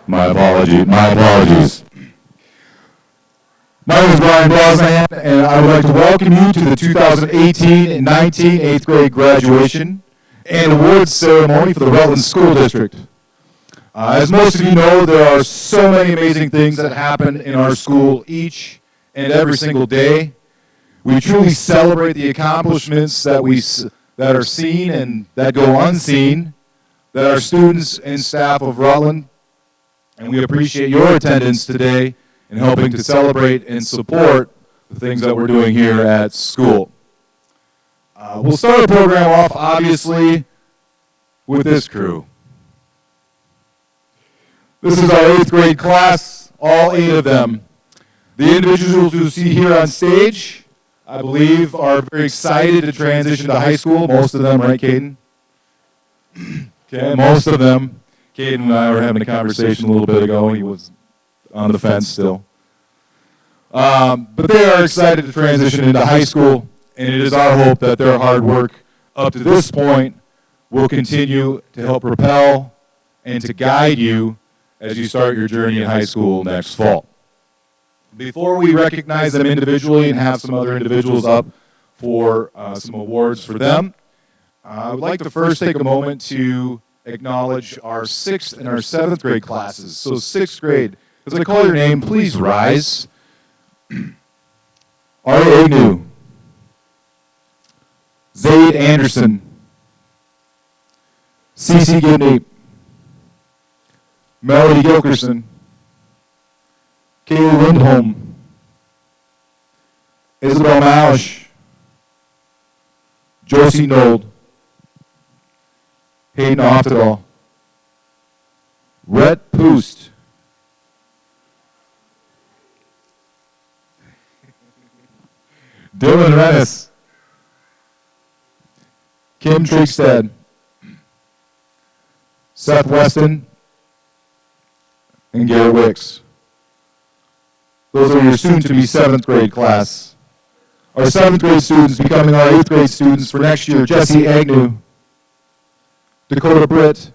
My apologies. My name is Brian Brosnan, and I would like to welcome you to the 2018-19 8th grade graduation and awards ceremony for the Rutland School District. As most of you know, there are so many amazing things that happen in our school each and every single day. We truly celebrate the accomplishments that are seen and that go unseen, that our students and staff of Rutland, and we appreciate your attendance today in helping to celebrate and support the things that we're doing here at school. We'll start the program off, obviously, with this crew. This is our 8th grade class, all 8 of them. The individuals you see here on stage, I believe, are very excited to transition to high school. Most of them, right, Caden? Okay, most of them. Caden and I were having a conversation a little bit ago. He was on the fence still. But they are excited to transition into high school, and it is our hope that their hard work up to this point will continue to help propel and to guide you as you start your journey in high school next fall. Before we recognize them individually and have some other individuals up for some awards for them, I would like to first take a moment to acknowledge our 6th and our 7th grade classes. So 6th grade, as I call your name, please rise. Ari Agnew, Zaid Anderson, Cece Gibney, Melody Gilkerson, Kaylee Lindholm, Isabel Malish, Josie Nold, Hayden Oftedal, Rhett Poost, Dylan Rennis, Kim Trigstead, Seth Weston, and Garrett Wicks. Those are your soon-to-be 7th grade class. Our 7th grade students becoming our 8th grade students for next year: Jesse Agnew, Dakota Britt,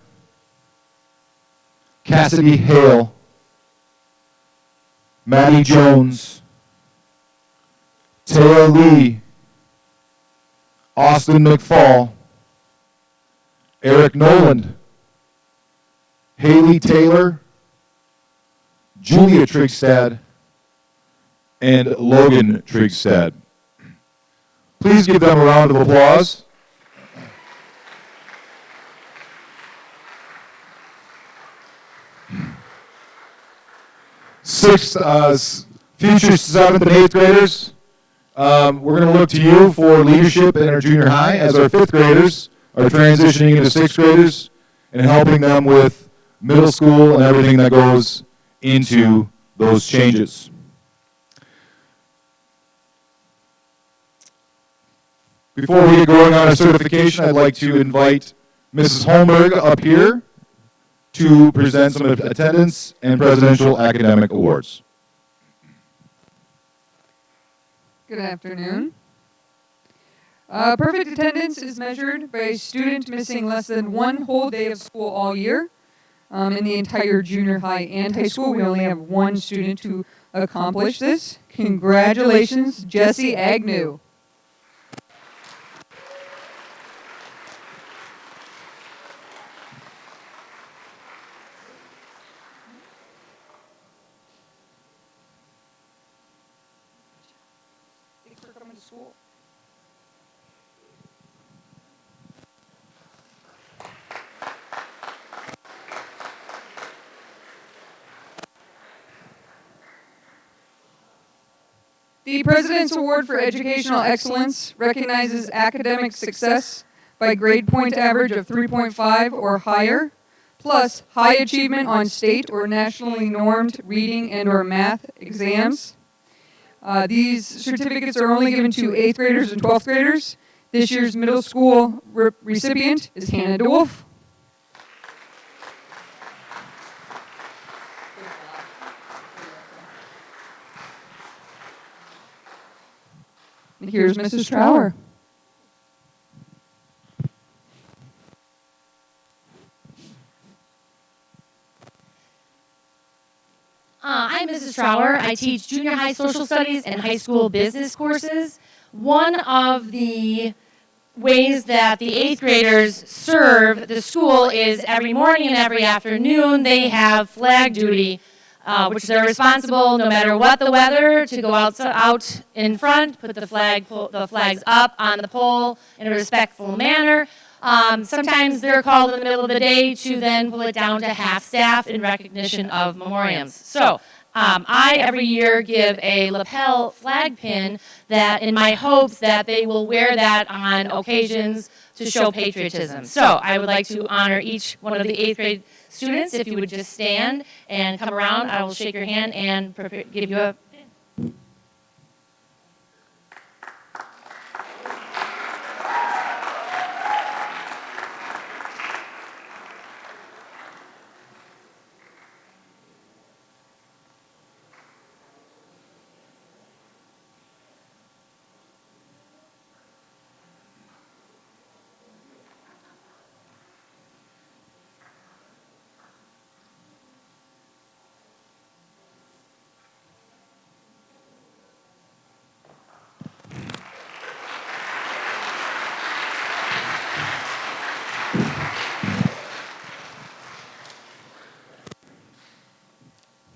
Cassidy Hale, Maddie Jones, Taylor Lee, Austin McFall, Eric Noland, Haley Taylor, Julia Trigstad, and Logan Trigstad. Please give them a round of applause. Future 7th and 8th graders, we're going to look to you for leadership in our junior high as our 5th graders are transitioning into 6th graders and helping them with middle school and everything that goes into those changes. Before we get going on our certification, I'd like to invite Mrs. Holmberg up here to present some attendance and presidential academic awards. Good afternoon. Perfect attendance is measured by a student missing less than one whole day of school all year. In the entire junior high and high school, we only have one student to accomplish this. Congratulations, Jesse Agnew. Thanks for coming to school. The President's Award for Educational Excellence recognizes academic success by grade point average of 3.5 or higher, plus high achievement on state or nationally normed reading and or math exams. These certificates are only given to 8th graders and 12th graders. This year's middle school recipient is Hannah DeWolf. And here's Mrs. Trower. I teach junior high social studies and high school business courses. One of the ways that the 8th graders serve the school is every morning and every afternoon they have flag duty, which they're responsible, no matter what the weather, to go out in front, put the flags up on the pole in a respectful manner. Sometimes they're called in the middle of the day to then pull it down to half staff in recognition of memoriams. So I every year give a lapel flag pin that in my hopes that they will wear that on occasions to show patriotism. So I would like to honor each one of the 8th grade students. If you would just stand and come around, I will shake your hand and give you a pin.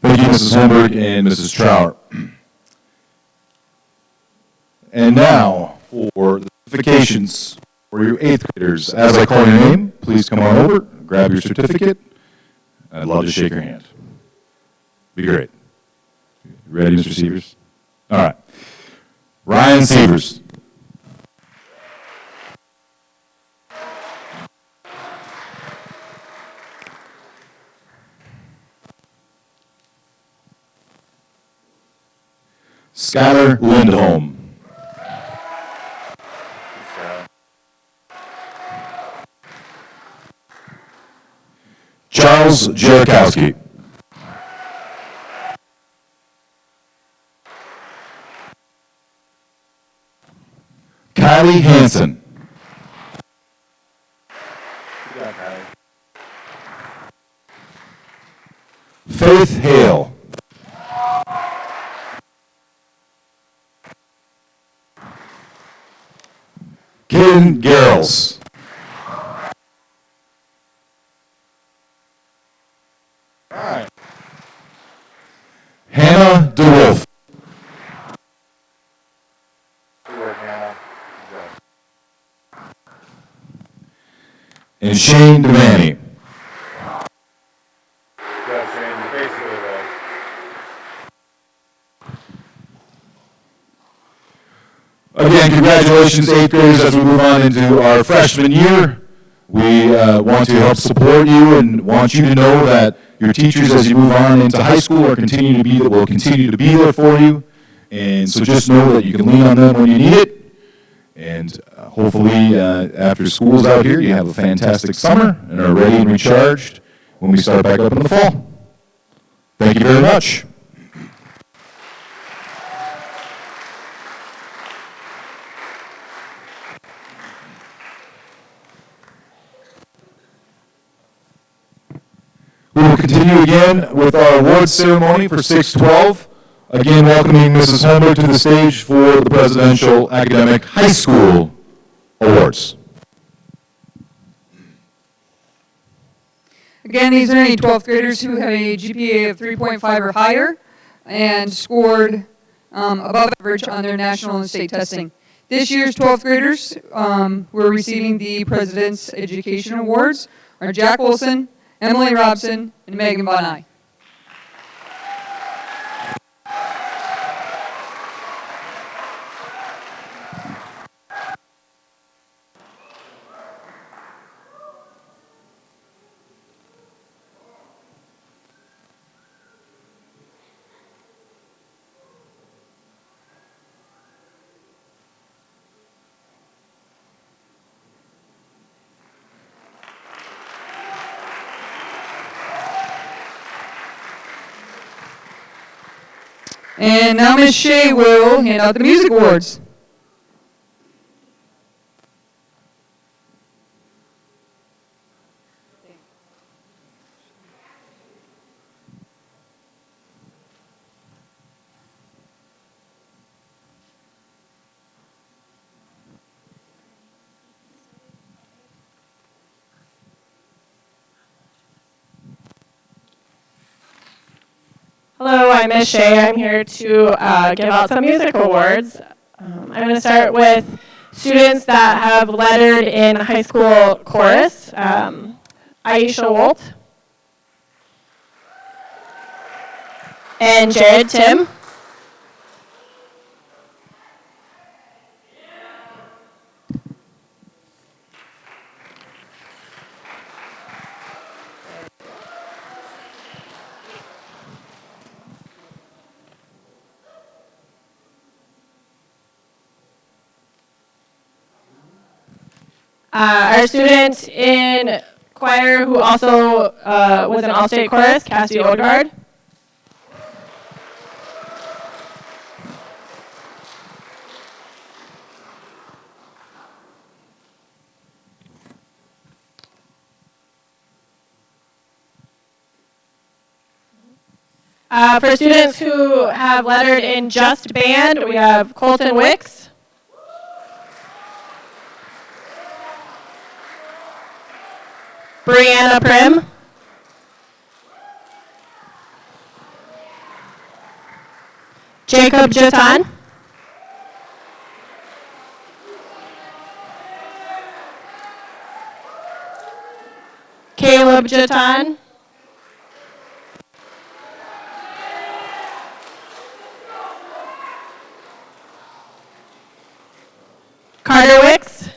Thank you, Mrs. Holmberg and Mrs. Trout. And now for the certifications for your 8th graders. As I call your name, please come on over, grab your certificate. I'd love to shake your hand. Be great. You ready, Mr. Severs? All right. Ryan Severs. Skylar Lindholm. Charles Jarakowski. Kylie Hansen. Faith Hale. Kaden Garrels. Hannah DeWolf. And Shane Devaney. Again, congratulations, 8th graders, as we move on into our freshman year. We want to help support you and want you to know that your teachers, as you move on into high school, will continue to be there for you. And so just know that you can lean on them when you need it. And hopefully, after school's out here, you have a fantastic summer and are ready and recharged when we start back up in the fall. Thank you very much. We will continue again with our awards ceremony for 612. Again, welcoming Mrs. Holmberg to the stage for the Presidential Academic High School Awards. Again, these are any 12th graders who have a GPA of 3.5 or higher and scored above average on their national and state testing. This year's 12th graders who are receiving the President's Education Awards are Jack Wilson, Emily Robson, and Megan Von Eye. And now Ms. Shea will hand out the music awards. Hello, I'm Miss Shea. I'm here to give out some music awards. I'm going to start with students that have lettered in high school chorus. Aisha Wolt and Jared Tim. Our student in choir who also was an all-state chorus, Cassie Odegaard. For students who have lettered in just band, we have Colton Wicks. Brianna Prim. Jacob Jatan. Caleb Jatan. Carter Wicks.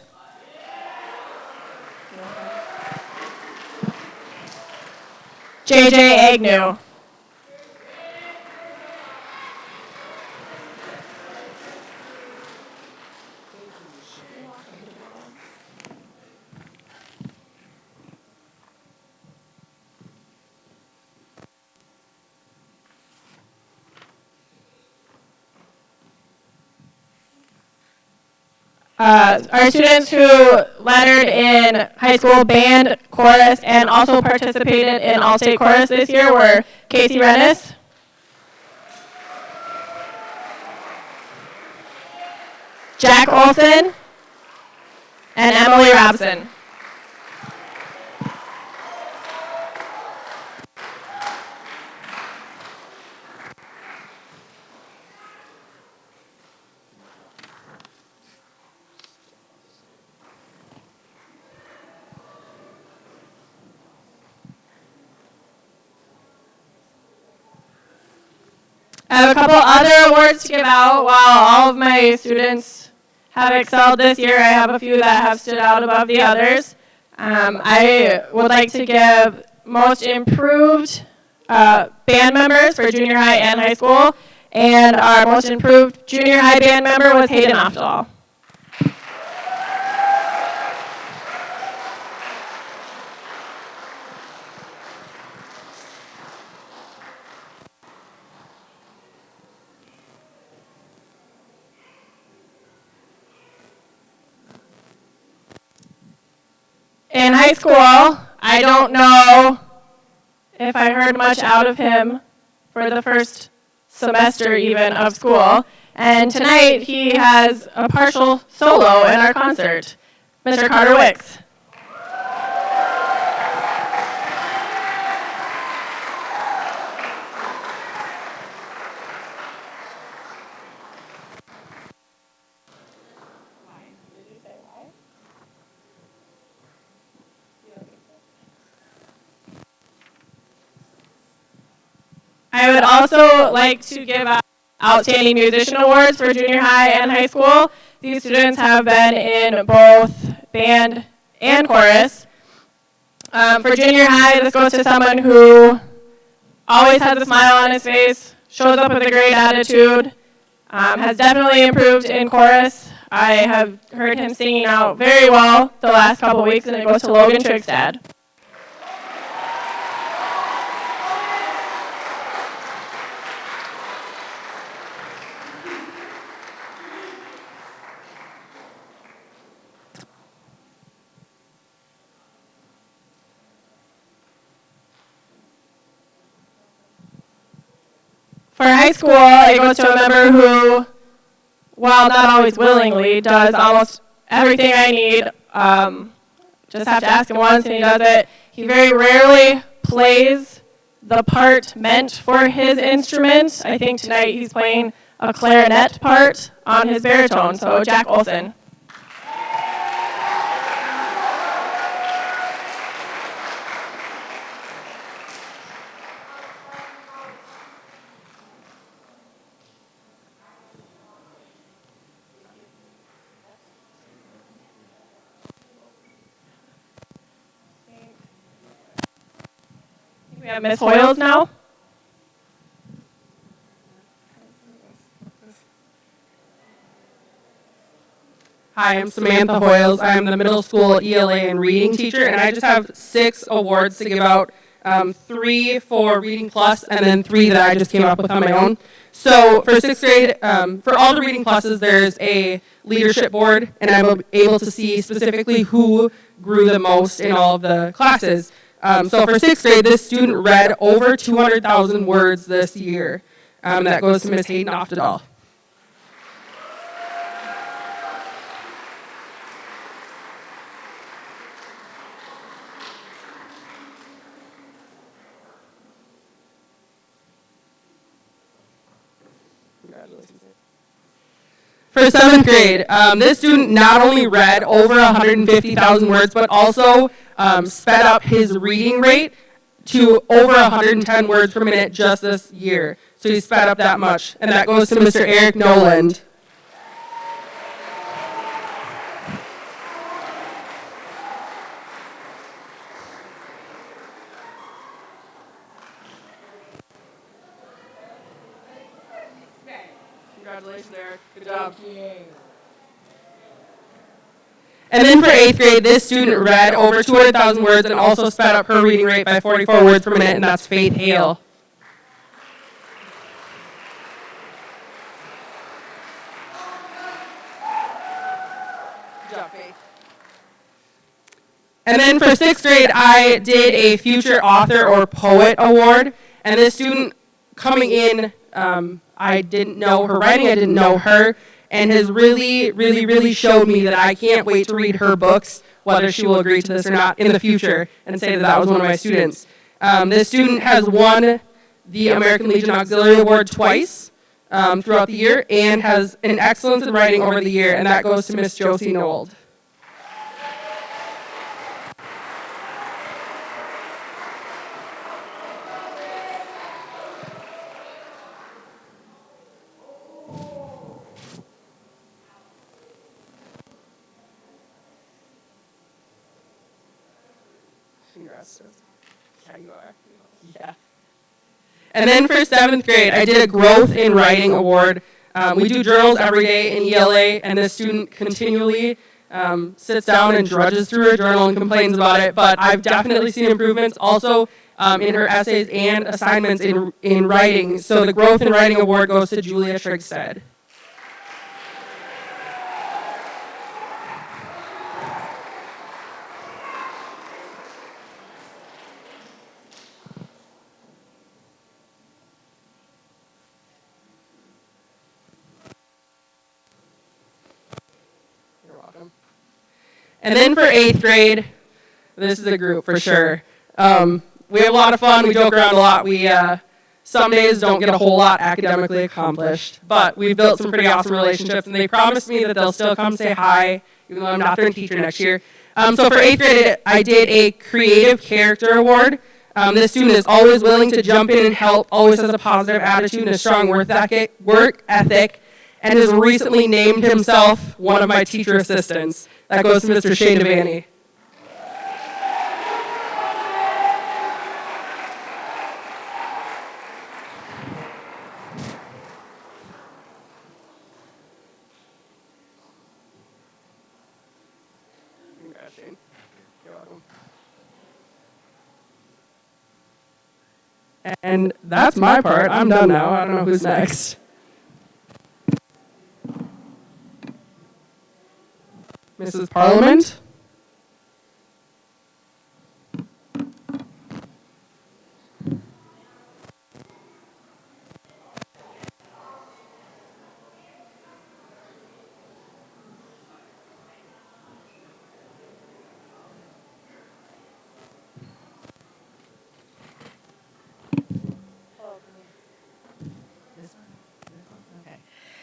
JJ Agnew. Our students who lettered in high school band, chorus, and also participated in all-state chorus this year were Casey Rennis, Jack Olson, and Emily Robson. I have a couple other awards to give out. While all of my students have excelled this year, I have a few that have stood out above the others. I would like to give most improved band members for junior high and high school, and our most improved junior high band member was Hayden Oftal. In high school, I don't know if I heard much out of him for the first semester even of school. And tonight he has a partial solo in our concert, Mr. Carter Wicks. I would also like to give out Outstanding Musician Awards for junior high and high school. These students have been in both band and chorus. For junior high, this goes to someone who always has a smile on his face, shows up with a great attitude, has definitely improved in chorus. I have heard him singing out very well the last couple weeks, and it goes to Logan Trigstad. For high school, it goes to a member who, while not always willingly, does almost everything I need. Just have to ask him once and he does it. He very rarely plays the part meant for his instrument. I think tonight he's playing a clarinet part on his baritone. So Jack Olson. We have Miss Hoyles now. Hi, I'm Samantha Hoyles. I'm the middle school ELA and reading teacher, and I just have 6 awards to give out, 3 for Reading Plus, and then 3 that I just came up with on my own. So for 6th grade, for all the Reading Pluses, there's a leadership board, and I'm able to see specifically who grew the most in all of the classes. So for 6th grade, this student read over 200,000 words this year. That goes to Miss Hayden Oftedal. For 7th grade, this student not only read over 150,000 words, but also sped up his reading rate to over 110 words per minute just this year. So he sped up that much, and that goes to Mr. Eric Noland. Congratulations, Eric. Good job. And then for 8th grade, this student read over 200,000 words and also sped up her reading rate by 44 words per minute, and that's Faith Hale. Good job, Faith. And then for 6th grade, I did a Future Author or Poet Award, and this student coming in, I didn't know her writing, I didn't know her, and has really showed me that I can't wait to read her books, whether she will agree to this or not, in the future, and say that that was one of my students. This student has won the American Legion Auxiliary Award twice throughout the year, and has an excellence in writing over the year, and that goes to Miss Josie Nold. Yeah, you are. Yeah. And then for 7th grade, I did a Growth in Writing Award. We do journals every day in ELA, and this student continually sits down and drudges through her journal and complains about it, but I've definitely seen improvements also in her essays and assignments in writing. So the Growth in Writing Award goes to Julia Trigstead. And then for 8th grade, this is a group for sure. We have a lot of fun. We joke around a lot. We some days don't get a whole lot academically accomplished, but we've built some pretty awesome relationships, and they promised me that they'll still come say hi, even though I'm not their teacher next year. So for 8th grade, I did a Creative Character Award. This student is always willing to jump in and help, always has a positive attitude and a strong work ethic, and has recently named himself one of my teacher assistants. That goes to Mr. Shane Devaney. Congrats, Shane. You're welcome. And that's my part. I'm done now. I don't know who's next. Mrs. Parliament.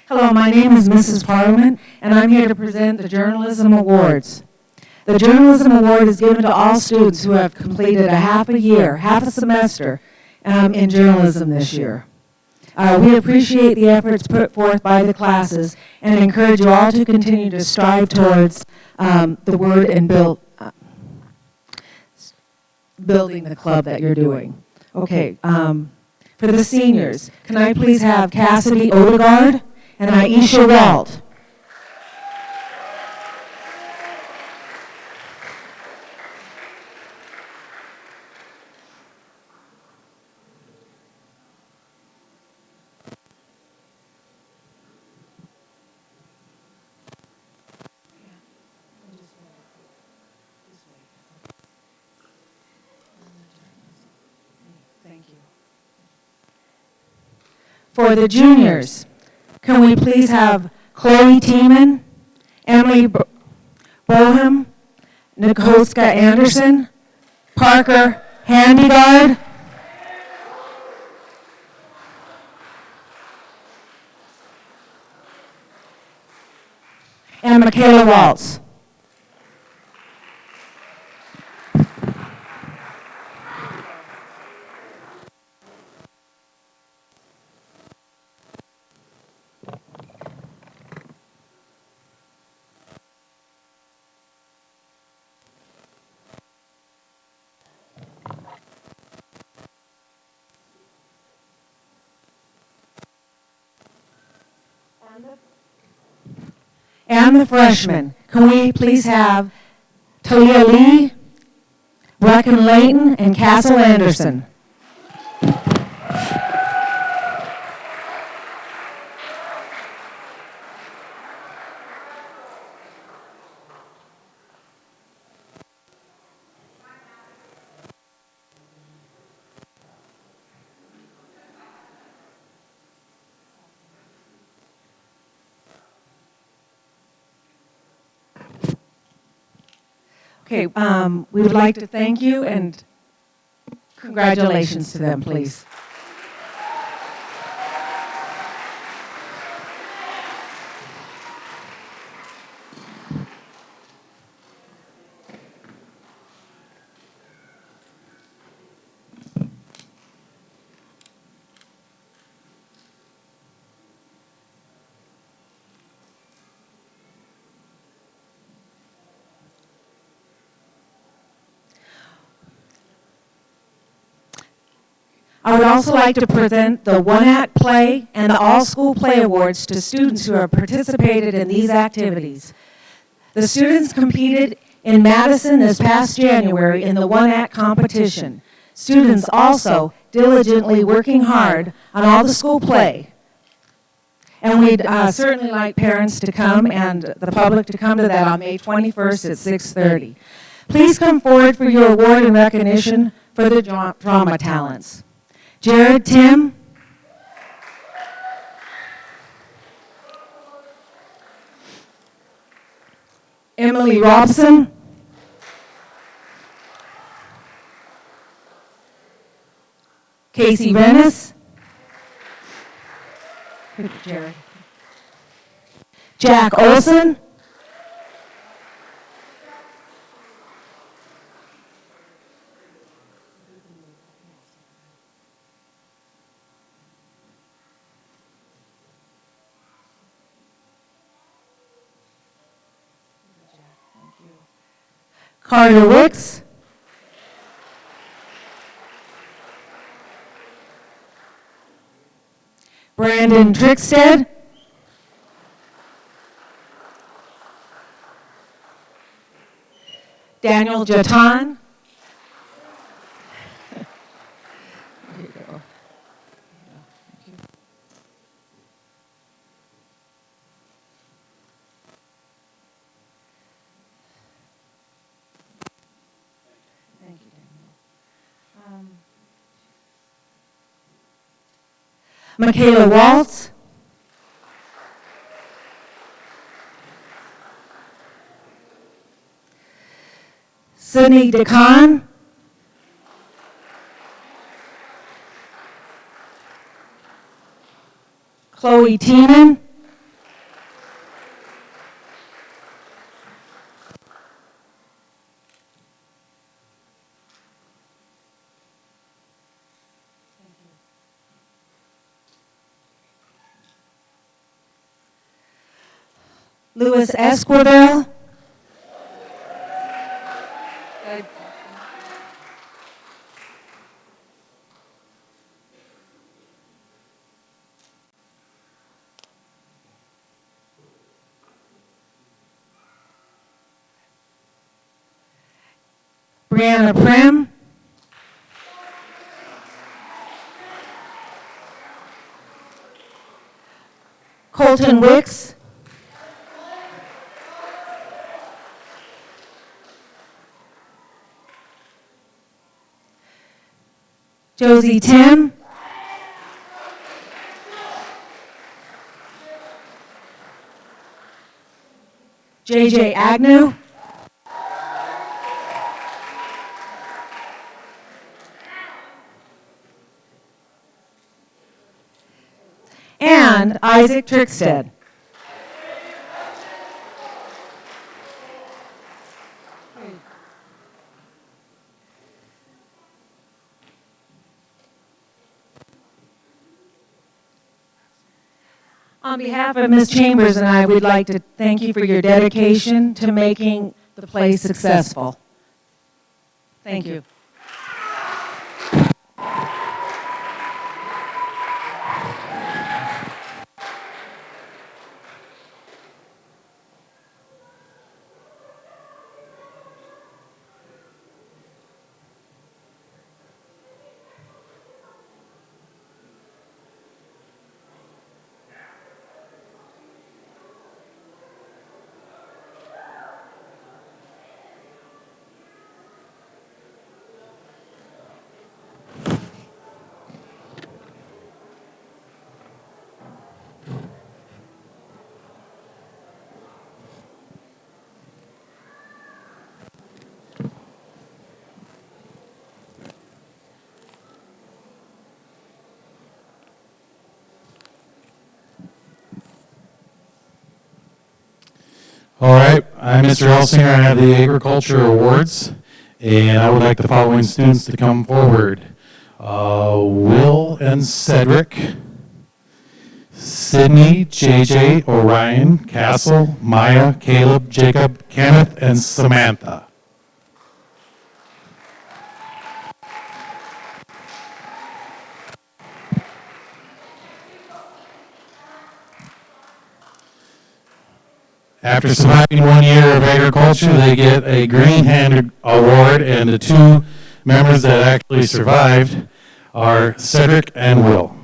Hello, my name is Mrs. Parliament, and I'm here to present the Journalism Awards. The Journalism Award is given to all students who have completed a half a semester in journalism this year. We appreciate the efforts put forth by the classes and encourage you all to continue to strive towards the word and building the club that you're doing. Okay, for the seniors, can I please have Cassidy Odegaard and Aisha Walt? Thank you. For the juniors, can we please have Chloe Tiemann, Emily Bohem, Nikoska Anderson, Parker Handigard, and Michaela Waltz. And the freshmen, can we please have Talia Lee, Brecken Layton, and Castle Anderson? Okay, we would like to thank you and congratulations to them, please. I would also like to present the one-act play and the all-school play awards to students who have participated in these activities. The students competed in Madison this past January in the one-act competition. Students also diligently working hard on all the school play. And we'd certainly like parents to come and the public to come to that on May 21st at 6:30. Please come forward for your award and recognition for the drama talents. Jared Tim, Emily Robson, Casey Rennis, Jared, Jack Olson, Carter Wicks, Brandon Trickstead, Daniel Jatan, Michaela Waltz, Sydney DeCon, Chloe Tiemann, Louis Esquivel, Brianna Prim, Colton Wicks, Josie Tim, JJ Agnew, and Isaac Trickstead. On behalf of Ms. Chambers and I, we'd like to thank you for your dedication to making the play successful. Thank you. All right, I'm Mr. Elsinger. I have the Agriculture Awards, and I would like the following students to come forward. Will and Cedric, Sydney, JJ, Orion, Castle, Maya, Caleb, Jacob, Kenneth, and Samantha. After surviving 1 year of agriculture, they get a Green Hand Award, and the two members that actually survived are Cedric and Will.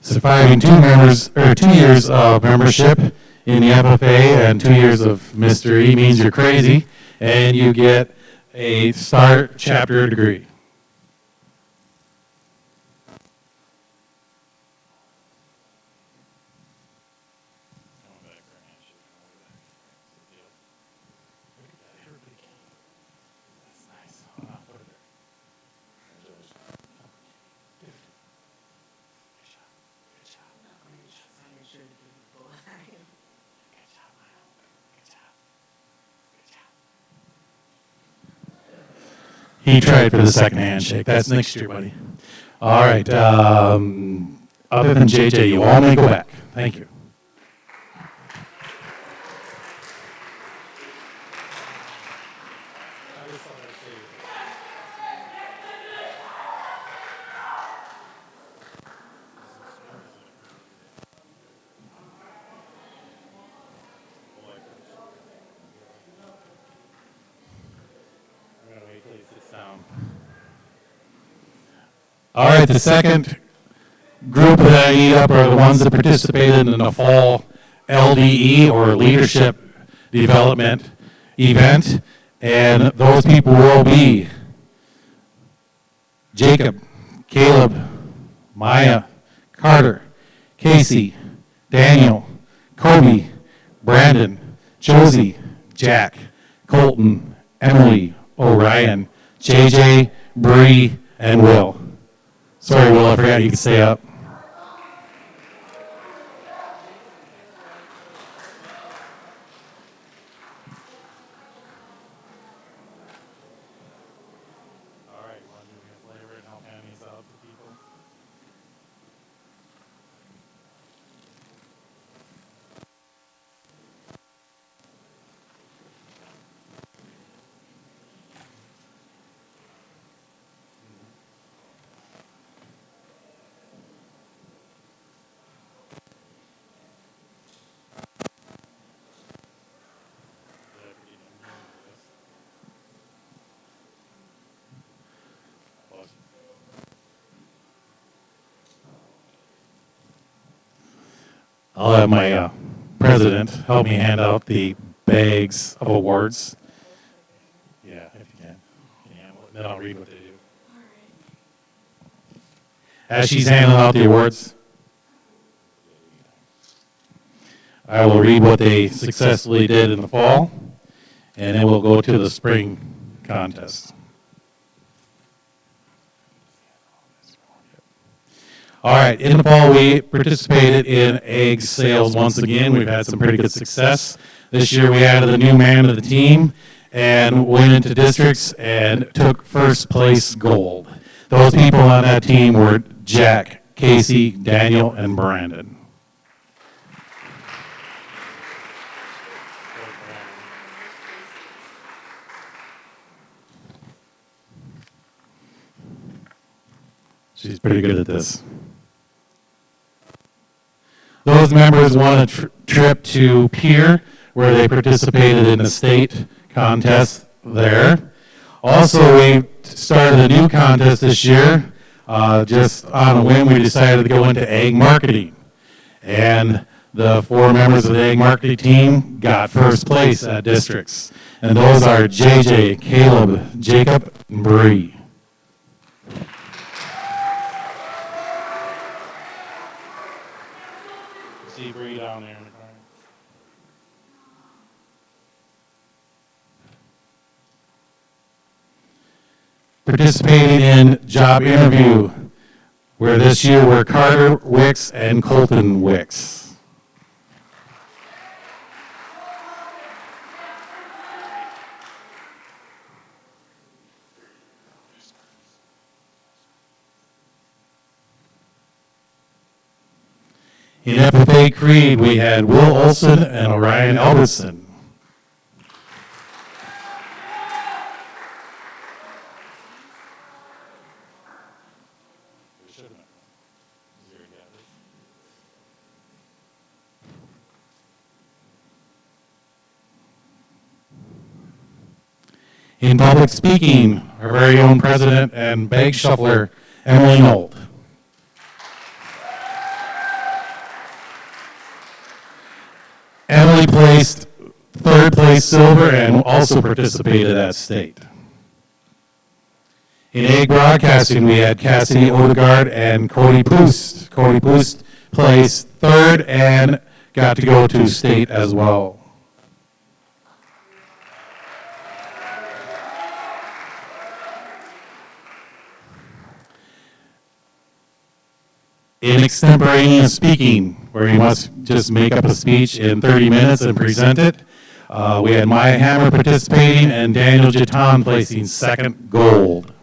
Surviving 2 years of membership in the FFA and 2 years of Mr. E means you're crazy, and you get a STAR chapter degree. He tried for the second handshake. That's next year, buddy. All right. Other than JJ, you all may go back. Thank you. All right, the second group that I need up are the ones that participated in the fall LDE, or Leadership Development event, and those people will be Jacob, Caleb, Maya, Carter, Casey, Daniel, Kobe, Brandon, Josie, Jack, Colton, Emily, Orion, JJ, Bree, and Will. Sorry, Will, I forgot you could stay up. I'll have my president help me hand out the bags of awards. Yeah, if you can. Yeah, then I'll read what they do. As she's handing out the awards, I will read what they successfully did in the fall, and then we'll go to the spring contest. All right, in the fall, we participated in egg sales once again. We've had some pretty good success. This year, we added a new man to the team and went into districts and took first place gold. Those people on that team were Jack, Casey, Daniel, and Brandon. She's pretty good at this. Those members won a trip to Pierre, where they participated in a state contest there. Also, we started a new contest this year. Just on a whim, we decided to go into egg marketing. And the 4 members of the egg marketing team got first place at districts. And those are JJ, Caleb, Jacob, and Bree. See Bree down there in the corner. Participating in job interview, where this year were Carter Wicks and Colton Wicks. In FFA Creed, we had Will Olson and Orion Albertson. In public speaking, our very own president and bag shuffler, Emily Nold. Emily placed 3rd place silver and also participated at state. In egg broadcasting, we had Cassidy Odegaard and Cody Poost. Cody Poost placed 3rd and got to go to state as well. In extemporaneous speaking, where you must just make up a speech in 30 minutes and present it, we had Maya Hammer participating and Daniel Jitan placing 2nd gold.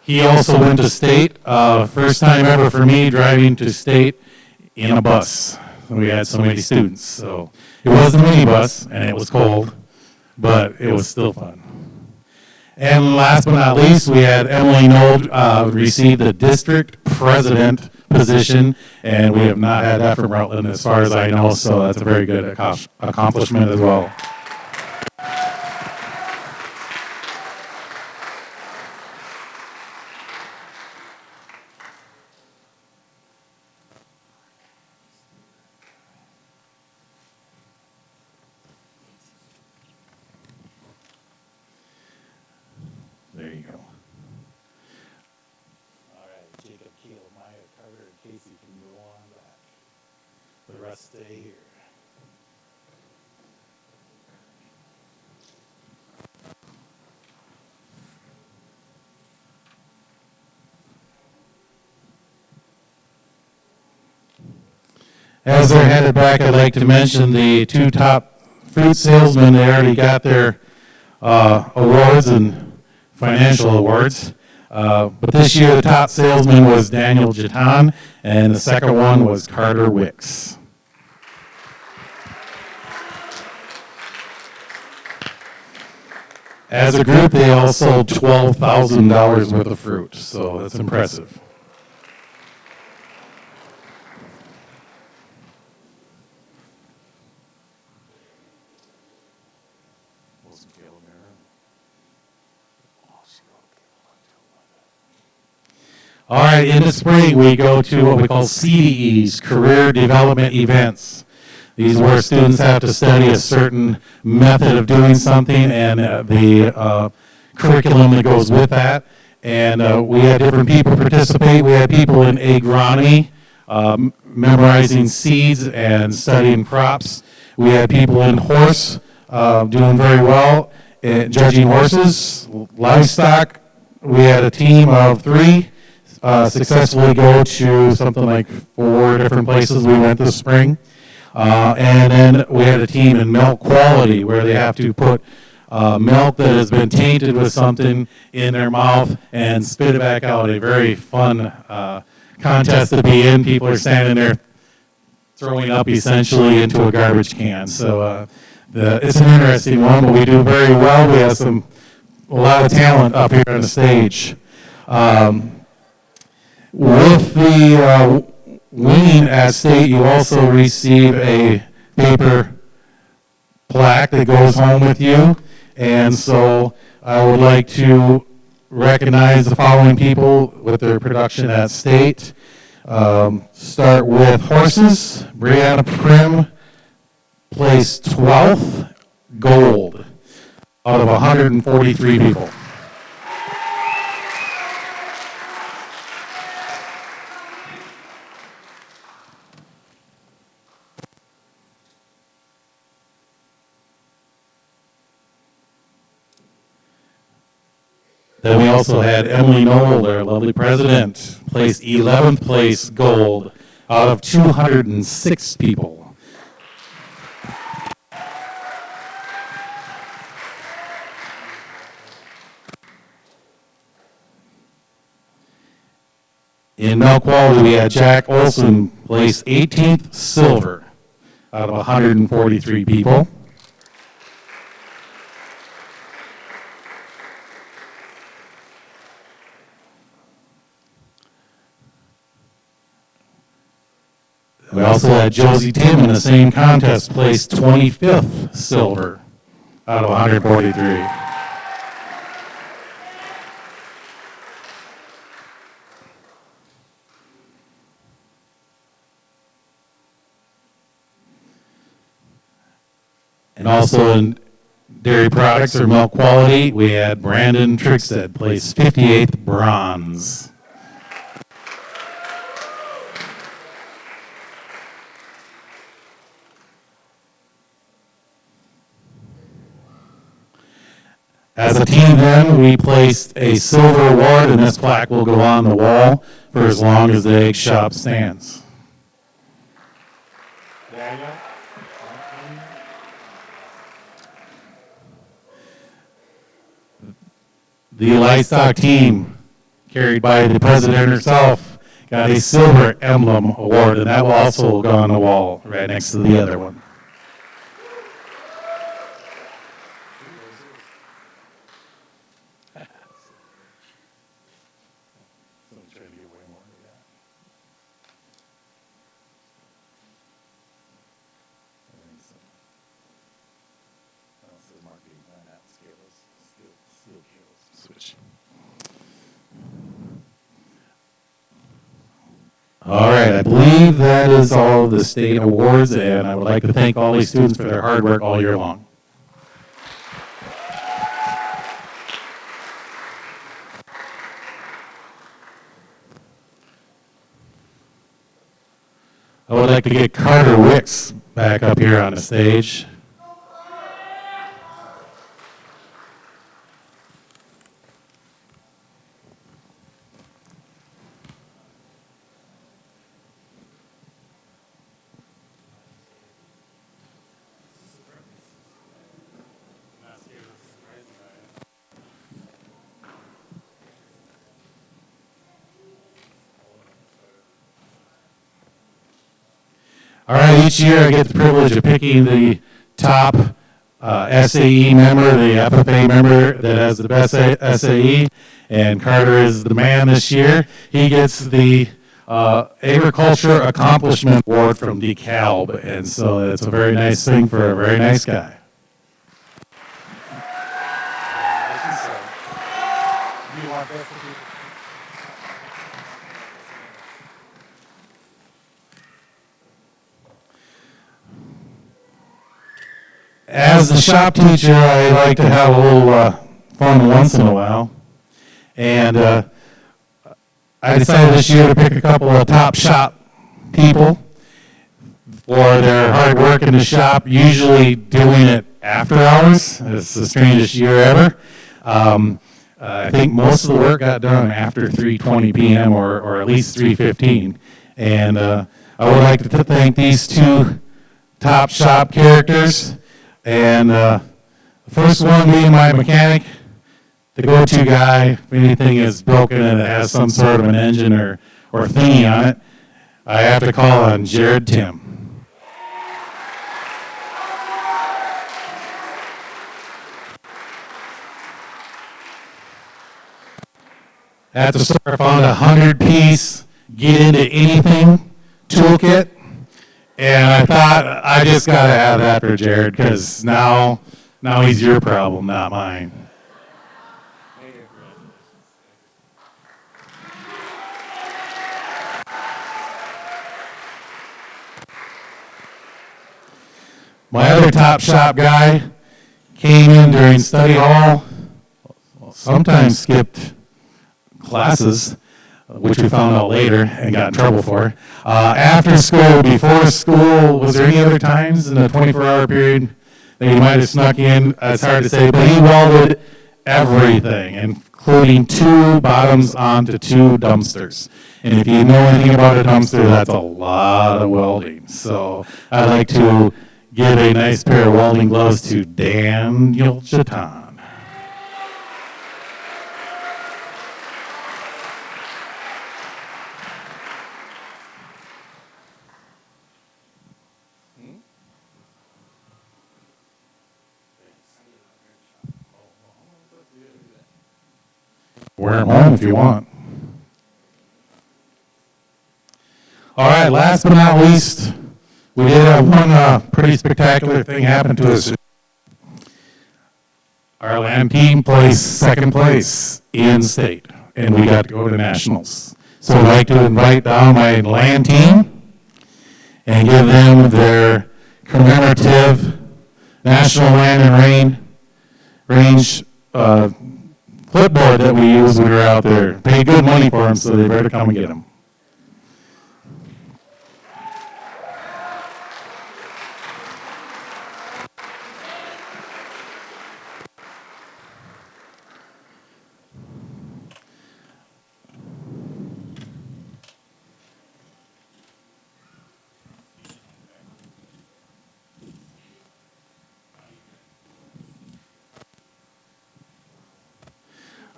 He also went to state, first time ever for me driving to state in a bus. We had so many students, so it was a minibus and it was cold, but it was still fun. And last but not least, we had Emily Nold receive the district president position, and we have not had that from Rutland as far as I know, so that's a very good accomplishment as well. There you go. All right, Jacob, Caleb, Maya, Carter, and Casey can go on back. The rest stay here. As they're headed back, I'd like to mention the 2 top fruit salesmen. They already got their awards and financial awards. But this year, the top salesman was Daniel Jitan, and the second one was Carter Wicks. As a group, they all sold $12,000 worth of fruit, so that's impressive. Wasn't Caleb there? Oh, she wrote Caleb on too. All right, in the spring, we go to what we call CDEs, Career Development Events. These where students have to study a certain method of doing something and the curriculum that goes with that. And we had different people participate. We had people in agronomy, memorizing seeds and studying crops. We had people in horse, doing very well, judging horses, livestock. We had a team of 3 successfully go to something like 4 different places we went this spring. And then we had a team in milk quality where they have to put milk that has been tainted with something in their mouth and spit it back out. A very fun contest to be in. People are standing there throwing up essentially into a garbage can. So it's an interesting one, but we do very well. We have a lot of talent up here on the stage. With the winning at state, you also receive a paper plaque that goes home with you. And so I would like to recognize the following people with their production at state. Start with horses. Brianna Prim placed 12th, gold, out of 143 people. Then we also had Emily Knoll, our lovely president, placed 11th place, gold, out of 206 people. In milk quality, we had Jack Olson placed 18th, silver, out of 143 people. We also had Josie Tim in the same contest, placed 25th silver out of 143. And also in dairy products or milk quality, we had Brandon Trickstead, placed 58th, bronze. As a team then, we placed a silver award, and this plaque will go on the wall for as long as the egg shop stands. The livestock team, carried by the president herself, got a silver emblem award, and that will also go on the wall right next to the other one. All right, I believe that is all of the state awards, and I would like to thank all these students for their hard work all year long. I would like to get Carter Wicks back up here on the stage. All right, each year I get the privilege of picking the top SAE member, the FFA member that has the best SAE, and Carter is the man this year. He gets the Agriculture Accomplishment Award from DeKalb, and so it's a very nice thing for a very nice guy. As the shop teacher, I like to have a little fun once in a while. And I decided this year to pick a couple of top shop people for their hard work in the shop, usually doing it after hours. It's the strangest year ever. I think most of the work got done after 3:20 p.m. or at least 3:15. And I would like to thank these two top shop characters. And the first one being my mechanic, the go-to guy. If anything is broken and it has some sort of an engine or thingy on it, I have to call on Jared Tim. At the store, I found a 100-piece get into anything toolkit, and I thought I just got to have that for Jared because now he's your problem, not mine. My other top shop guy came in during study hall, sometimes skipped classes, which we found out later and got in trouble for. After school, before school, was there any other times in the 24-hour period that he might have snuck in? It's hard to say, but he welded everything, including 2 bottoms onto 2 dumpsters. And if you know anything about a dumpster, that's a lot of welding. So I'd like to give a nice pair of welding gloves to Daniel Chaton. Wear them home if you want. All right, last but not least, we did have one pretty spectacular thing happen to us. Our land team placed 2nd place in state, and we got to go to nationals. So I'd like to invite down my land team and give them their commemorative National Land and Range clipboard that we used when we were out there. Paid good money for them, so they better come and get them.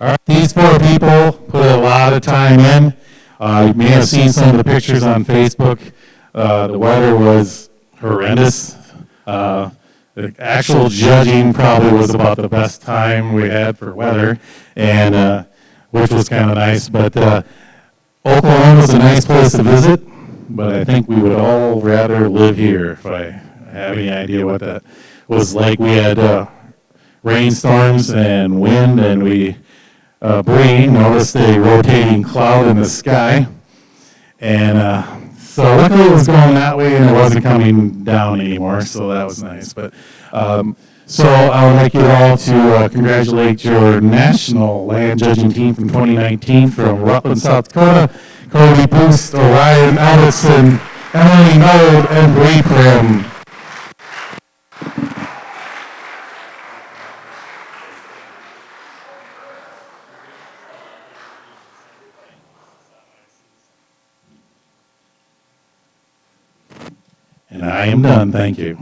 All right, these 4 people put a lot of time in. You may have seen some of the pictures on Facebook. The weather was horrendous. The actual judging probably was about the best time we had for weather, and which was kind of nice. But Oklahoma is a nice place to visit, but I think we would all rather live here if I have any idea what that was like. We had rainstorms and wind, and we Bree noticed a rotating cloud in the sky, and so luckily it was going that way and it wasn't coming down anymore, so that was nice. But so I would like you all to congratulate your national land judging team from 2019 from Rutland, South Dakota, Cody Boost, Orion Ellison, Emily Node, and Bree Prim. And I am done. Thank you.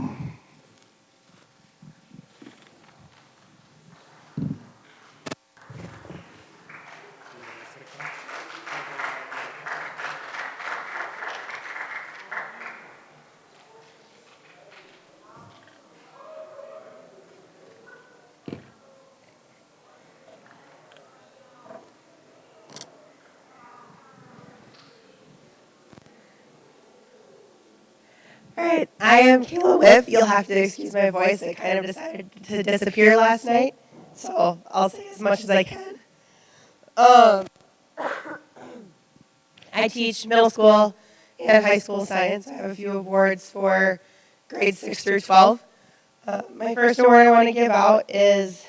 All right, I am Kayla Whiff. You'll have to excuse my voice. It kind of decided to disappear last night, so I'll say as much as I can. I teach middle school and high school science. I have a few awards for grades 6 through 12. My first award I want to give out is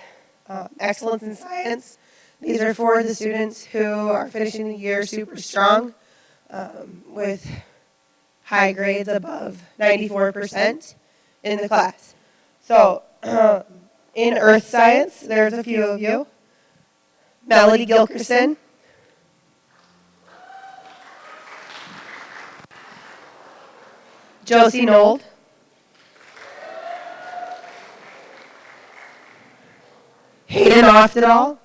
Excellence in Science. These are for the students who are finishing the year super strong with high grades above 94% in the class. So in Earth Science, there's a few of you. Melody Gilkerson. Josie Nold. Hayden Oftedal.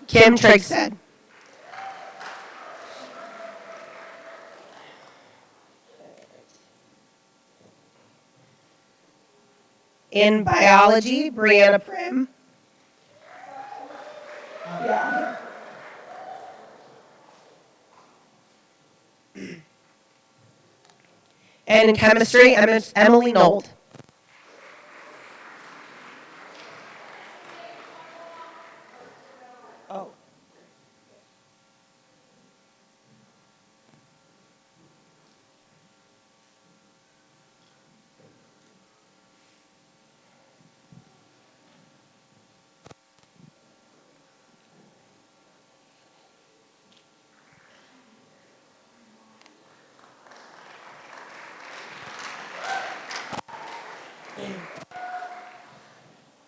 Kim Trigstead. In biology, Brianna Prim. Yeah. And in chemistry, Emily Nold. Oh.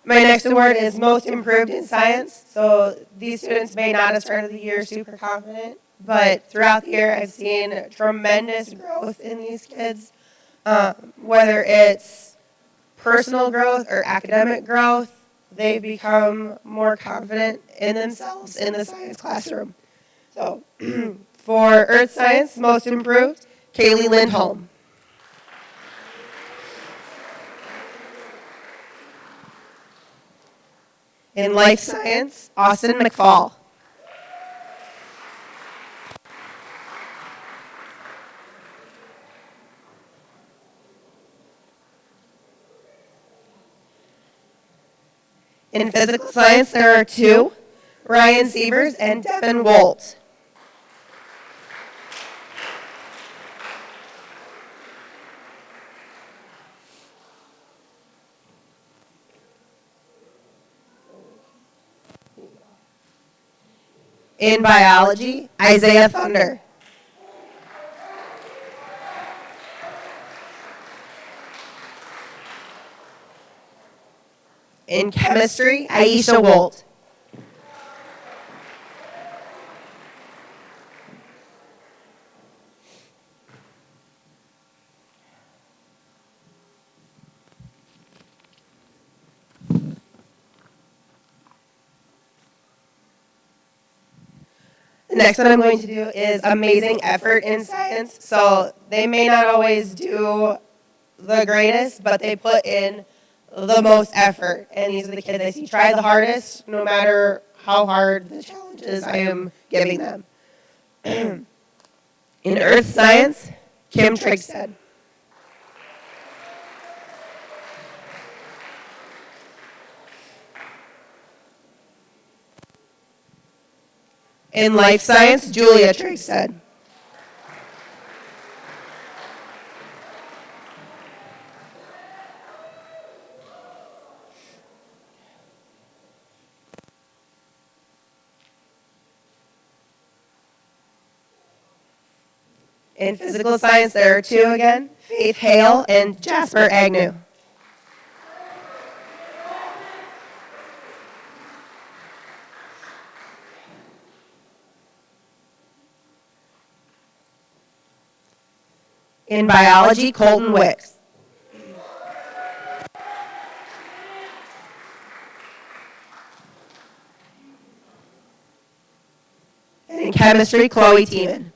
My next award is Most Improved in Science. So these students may not have started the year super confident, but throughout the year I've seen tremendous growth in these kids, whether it's personal growth or academic growth. They've become more confident in themselves in the science classroom. So for Earth Science, Most Improved, Kaylee Lindholm. In Life Science, Austin McFall. In Physical Science, there are two, Ryan Sievers and Devin Wolt. In Biology, Isaiah Thunder. In Chemistry, Aisha Wolt. The next one I'm going to do is Amazing Effort in Science. So they may not always do the greatest, but they put in the most effort. And these are the kids I see try the hardest, no matter how hard the challenges I am giving them. In Earth Science, Kim Trigstead. In Life Science, Julia Trigstead. In Physical Science, there are two again, Faith Hale and Jasper Agnew. In Biology, Colton Wicks. And in Chemistry, Chloe Tiemann.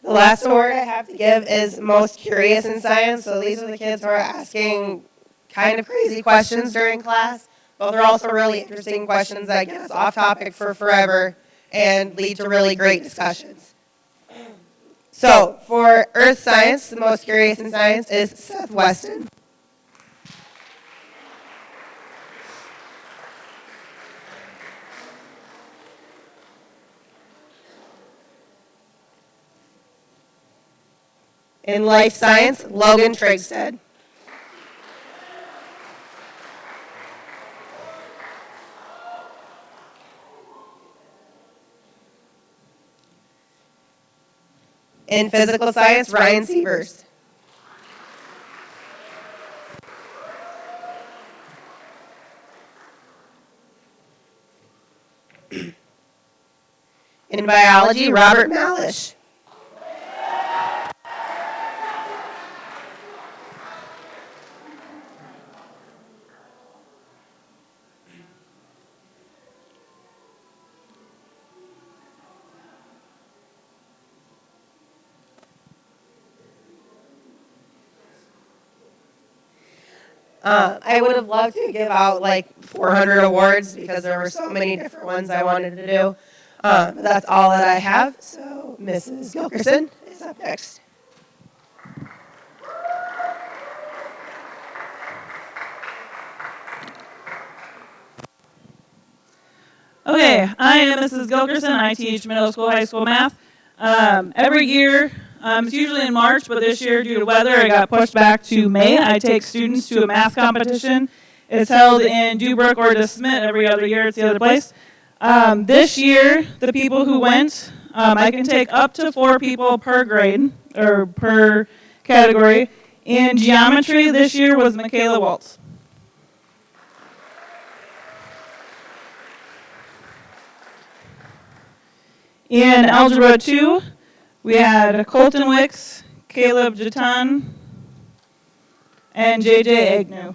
The last award I have to give is Most Curious in Science. So these are the kids who are asking kind of crazy questions during class, but they're also really interesting questions that get us off topic for forever and lead to really great discussions. So for earth science, the most curious in science is Seth Weston. In life science, Logan Trigstead. In physical science, Ryan Sievers. In biology, Robert Malish. I would have loved to give out like 400 awards because there were so many different ones I wanted to do. But that's all that I have. So Mrs. Gilkerson is up next. Okay, I am Mrs. Gilkerson. I teach middle school, high school math. Every year, it's usually in March, but this year, due to weather, it got pushed back to May. I take students to a math competition. It's held in Dubrook or DeSmet every other year. It's the other place. This year, the people who went, I can take up to 4 people per grade or per category. In geometry, this year was Michaela Waltz. In Algebra 2, we had Colton Wicks, Caleb Jatan, and JJ Agnew.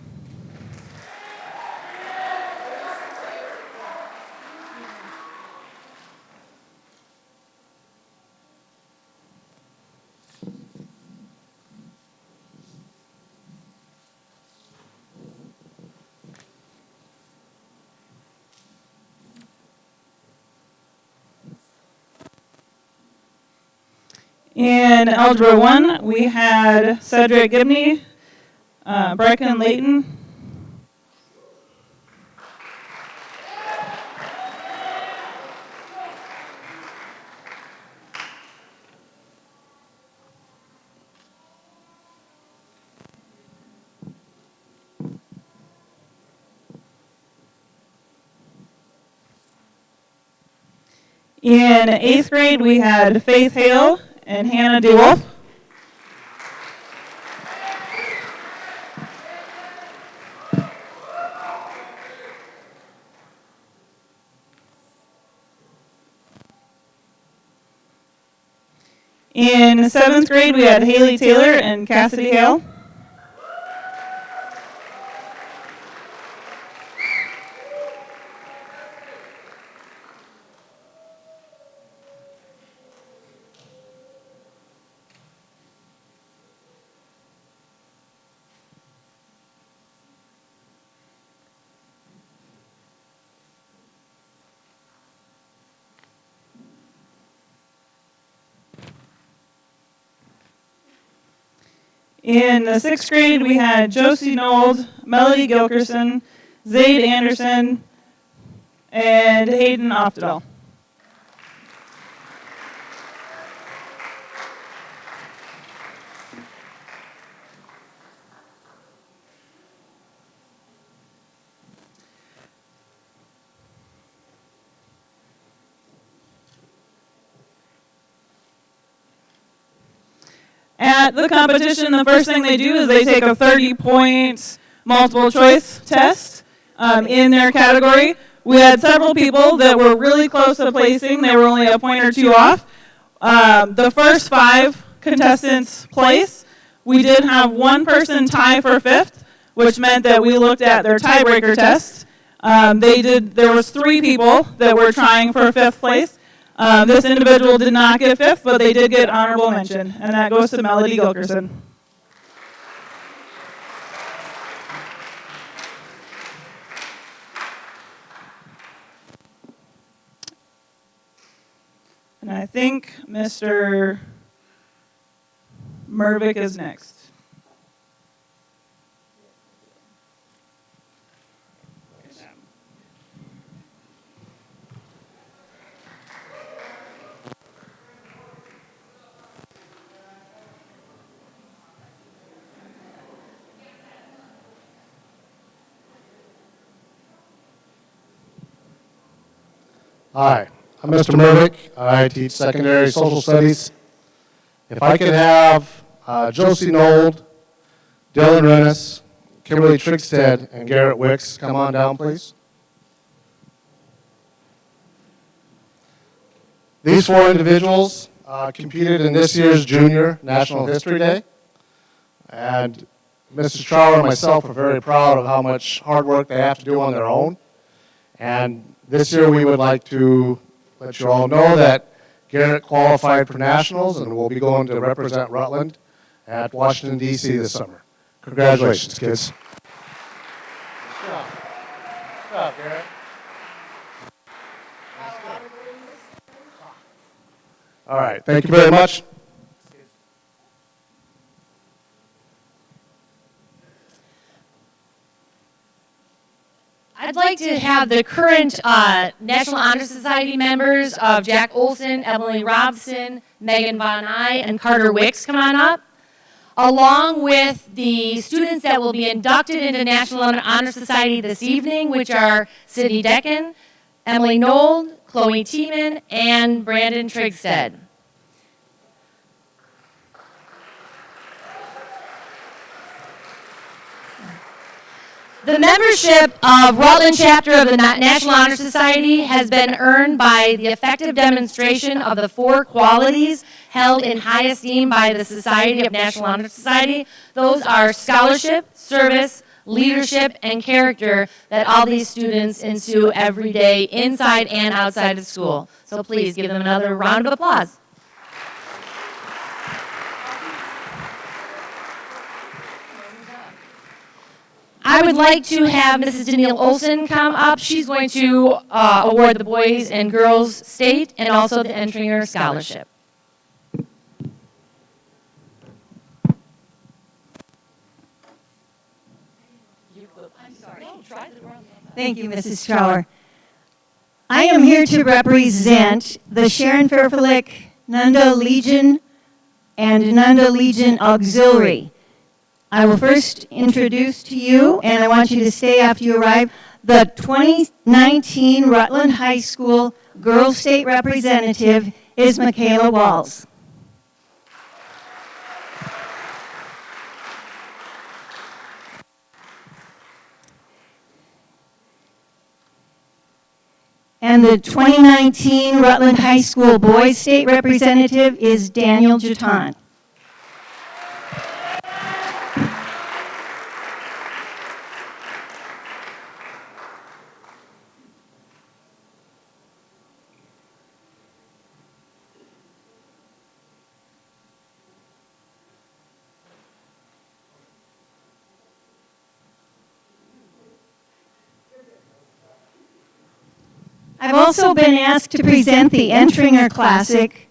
In Algebra 1, we had Cedric Gibney, Brecken Layton, in 8th grade, we had Faith Hale and Hannah DeWolf. In 7th grade, we had Haley Taylor and Cassidy Hale. In the 6th grade, we had Josie Nold, Melody Gilkerson, Zaid Anderson, and Hayden Oftedal. At the competition, the first thing they do is they take a 30-point multiple choice test in their category. We had several people that were really close to placing. They were only a point or 2 off. The first 5 contestants place. We did have one person tie for 5th, which meant that we looked at their tiebreaker test. There was 3 people that were trying for 5th place. This individual did not get 5th, but they did get honorable mention, and that goes to Melody Gilkerson. And I think Mr. Mervick is next. Hi, I'm Mr. Mervick. I teach secondary social studies. If I could have Josie Nold, Dylan Rennis, Kimberly Trigstead, and Garrett Wicks come on down, please. These four individuals competed in this year's Junior National History Day. And Mrs. Trower and myself are very proud of how much hard work they have to do on their own. And this year we would like to let you all know that Garrett qualified for nationals and will be going to represent Rutland at Washington, D.C. this summer. Congratulations, kids. Good job. Good job, Garrett. All right, thank you very much. I'd like to have the current National Honor Society members of Jack Olson, Emily Robson, Megan Von Eye, and Carter Wicks come on up, along with the students that will be inducted into National Honor Society this evening, which are Sydney Decken, Emily Nold, Chloe Tiemann, and Brandon Trigstead. The membership of Rutland chapter of the National Honor Society has been earned by the effective demonstration of the four qualities held in high esteem by the Society of National Honor Society. Those are scholarship, service, leadership, and character that all these students ensue every day inside and outside of school. So please give them another round of applause. I would like to have Mrs. Danielle Olson come up. She's going to award the Boys and Girls State and also the Entringer Scholarship. Thank you, Mrs. Trower. I am here to represent the Sharon Fairflick Nunda Legion and Nunda Legion Auxiliary. I will first introduce to you, and I want you to stay after you arrive, the 2019 Rutland High School Girls State Representative is Michaela Walls. And the 2019 Rutland High School Boys State Representative is Daniel Jeton. I've also been asked to present the Entringer Classic.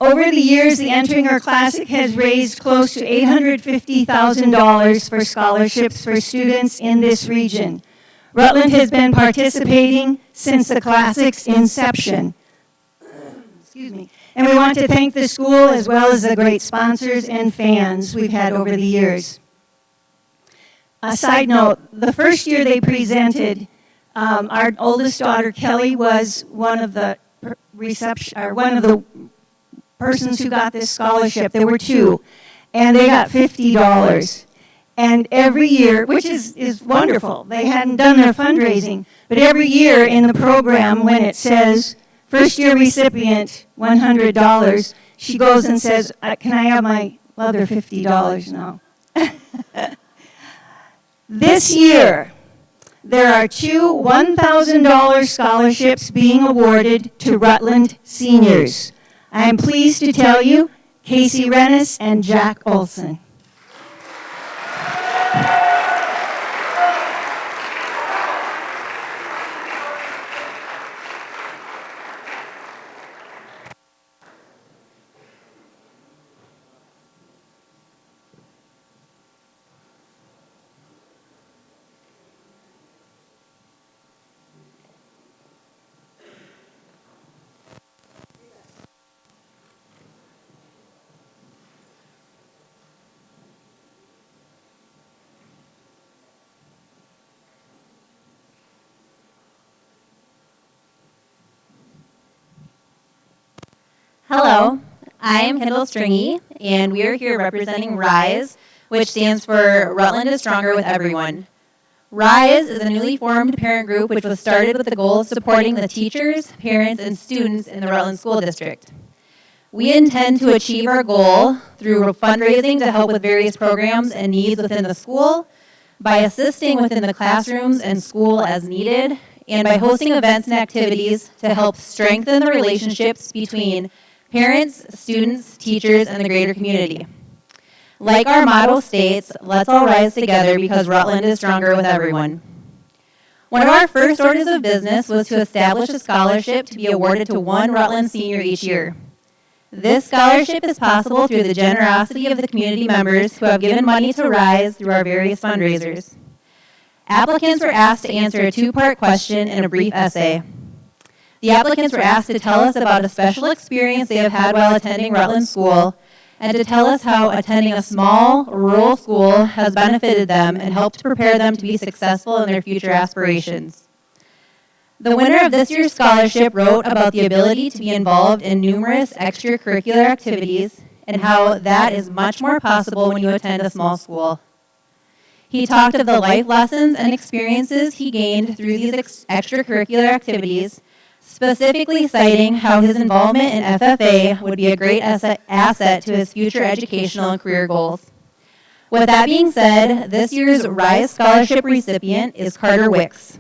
Over the years, the Entringer Classic has raised close to $850,000 for scholarships for students in this region. Rutland has been participating since the Classic's inception. Excuse me. And we want to thank the school as well as the great sponsors and fans we've had over the years. A side note, the first year they presented, our oldest daughter, Kelly, was one of the persons who got this scholarship. There were two, and they got $50. And every year, which is wonderful, they hadn't done their fundraising, but every year in the program when it says, first year recipient, $100, she goes and says, can I have my other $50 now? This year, there are two $1,000 scholarships being awarded to Rutland seniors. I am pleased to tell you, Casey Rennis and Jack Olson. Hello, I am Kendall Stringy, and we are here representing RISE, which stands for Rutland is Stronger with Everyone. RISE is a newly formed parent group which was started with the goal of supporting the teachers, parents, and students in the Rutland School District. We intend to achieve our goal through fundraising to help with various programs and needs within the school, by assisting within the classrooms and school as needed, and by hosting events and activities to help strengthen the relationships between parents, students, teachers, and the greater community. Like our motto states, let's all rise together because Rutland is stronger with everyone. One of our first orders of business was to establish a scholarship to be awarded to one Rutland senior each year. This scholarship is possible through the generosity of the community members who have given money to RISE through our various fundraisers. Applicants were asked to answer a two-part question and a brief essay. The applicants were asked to tell us about a special experience they have had while attending Rutland School, and to tell us how attending a small, rural school has benefited them and helped prepare them to be successful in their future aspirations. The winner of this year's scholarship wrote about the ability to be involved in numerous extracurricular activities and how that is much more possible when you attend a small school. He talked of the life lessons and experiences he gained through these extracurricular activities, specifically citing how his involvement in FFA would be a great asset to his future educational and career goals. With that being said, this year's RISE Scholarship recipient is Carter Wicks.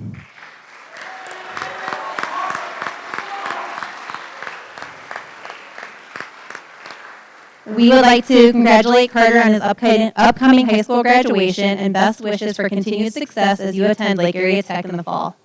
We would like to congratulate Carter on his upcoming high school graduation and best wishes for continued success as you attend Lake Area Tech in the fall.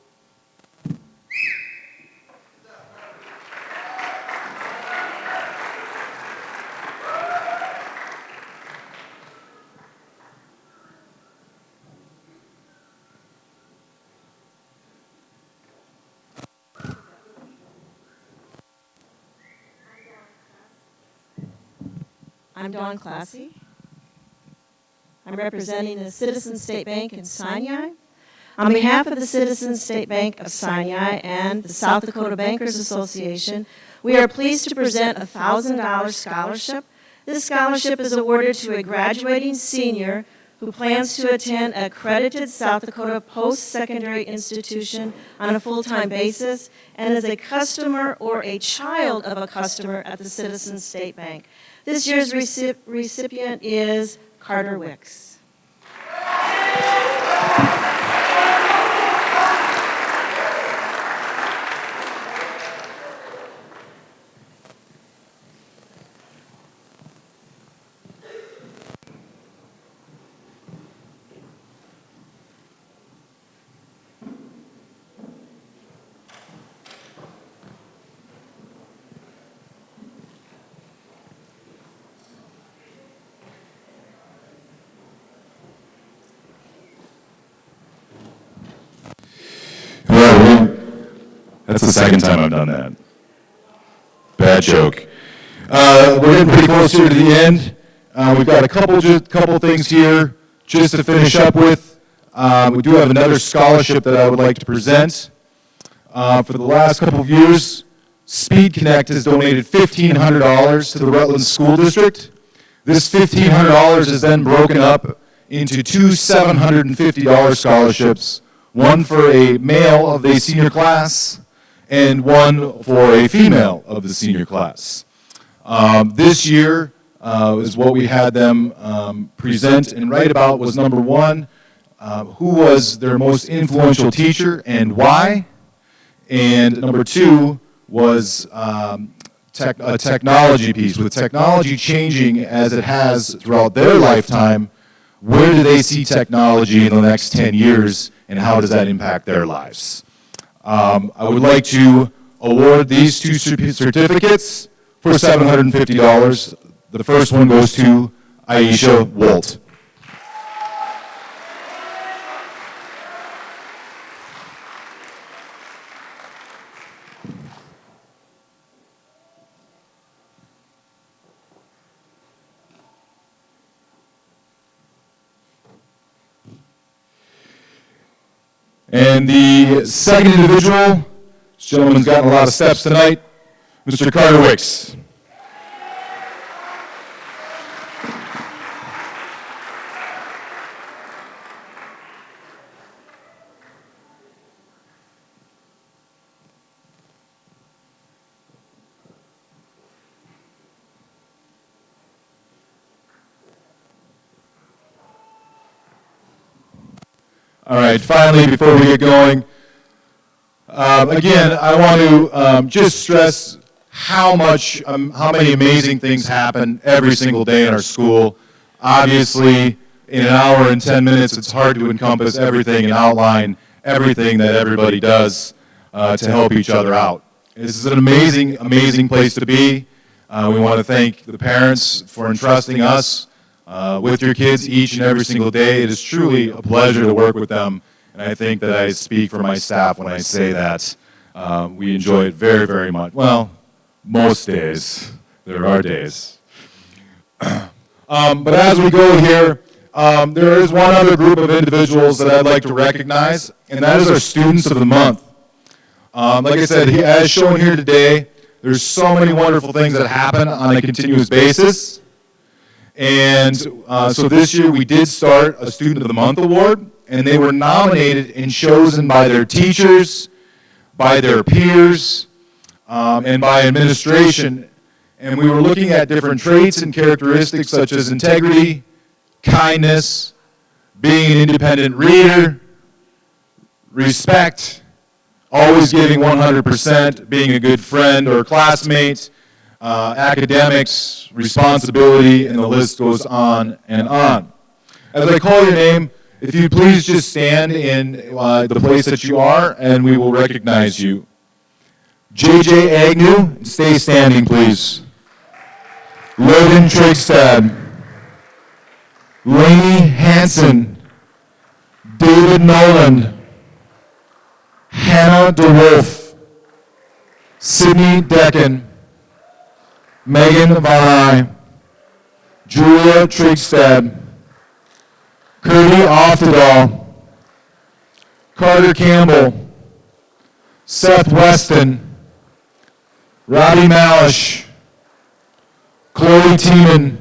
I'm Dawn Classy. I'm representing the Citizens State Bank in Sinai. On behalf of the Citizens State Bank of Sinai and the South Dakota Bankers Association, we are pleased to present a $1,000 scholarship. This scholarship is awarded to a graduating senior who plans to attend an accredited South Dakota post-secondary institution on a full-time basis and is a customer or a child of a customer at the Citizens State Bank. This year's recipient is Carter Wicks. That's the second time I've done that. Bad joke. We're getting pretty close here to the end. We've got a couple things here just to finish up with. We do have another scholarship that I would like to present. For the last couple of years, Speed Connect has donated $1,500 to the Rutland School District. This $1,500 is then broken up into two $750 scholarships, one for a male of the senior class and one for a female of the senior class. This year is what we had them present and write about was number one, who was their most influential teacher and why, and number two was a technology piece. With technology changing as it has throughout their lifetime, where do they see technology in the next 10 years and how does that impact their lives? I would like to award these two certificates for $750. The first one goes to Aisha Wolt. And the second individual, this gentleman's gotten a lot of steps tonight, Mr. Carter Wicks. All right, finally, before we get going, again, I want to just stress how many amazing things happen every single day in our school. Obviously, in an hour and 10 minutes, it's hard to encompass everything and outline everything that everybody does to help each other out. This is an amazing, amazing place to be. We want to thank the parents for entrusting us with your kids each and every single day. It is truly a pleasure to work with them, and I think that I speak for my staff when I say that. We enjoy it very, very much. Well, most days. There are days. But as we go here, there is one other group of individuals that I'd like to recognize, and that is our Students of the Month. Like I said, as shown here today, there's so many wonderful things that happen on a continuous basis. And so this year we did start a Student of the Month award, and they were nominated and chosen by their teachers, by their peers, and by administration. And we were looking at different traits and characteristics such as integrity, kindness, being an independent reader, respect, always giving 100%, being a good friend or classmate, academics, responsibility, and the list goes on and on. As I call your name, if you please just stand in the place that you are, and we will recognize you. J.J. Agnew, stay standing, please. Logan Trigstad. Lainey Hansen. David Noland. Hannah DeWolf, Sydney Decken, Megan Varai, Julia Trigstad, Kirby Oftedal, Carter Campbell, Seth Weston, Robbie Malish, Chloe Tiemann,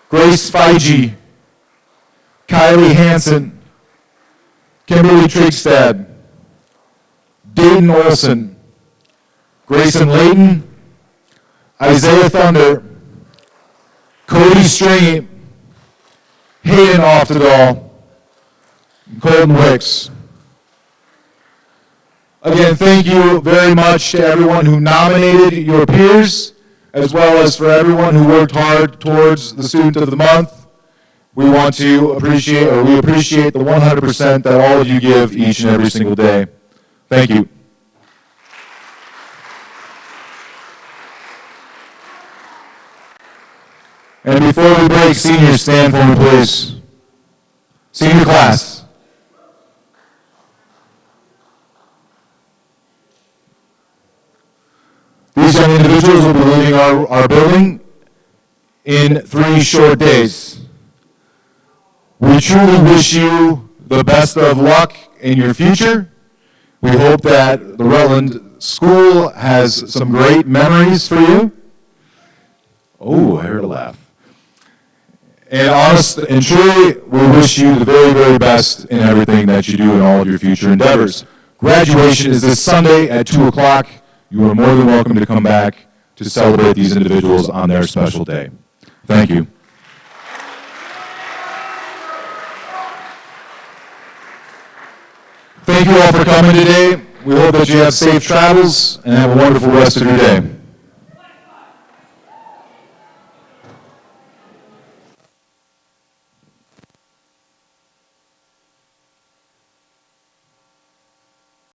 Grace Feige, Kylie Hansen, Kimberly Trigstad, Dayton Olson, Grayson Layton, Isaiah Thunder, Cody Stringy, Hayden Oftedal, and Colton Wicks. Again, thank you very much to everyone who nominated your peers, as well as for everyone who worked hard towards the Student of the Month. We appreciate the 100% that all of you give each and every single day. Thank you. And before we break, seniors, stand for me, please. Senior class. These young individuals will be leaving our building in 3 short days. We truly wish you the best of luck in your future. We hope that the Rutland School has some great memories for you. Oh, I heard a laugh. And honest and truly, we wish you the very, very best in everything that you do in all of your future endeavors. Graduation is this Sunday at 2 o'clock. You are more than welcome to come back to celebrate these individuals on their special day. Thank you. Thank you all for coming today. We hope that you have safe travels and have a wonderful rest of your day.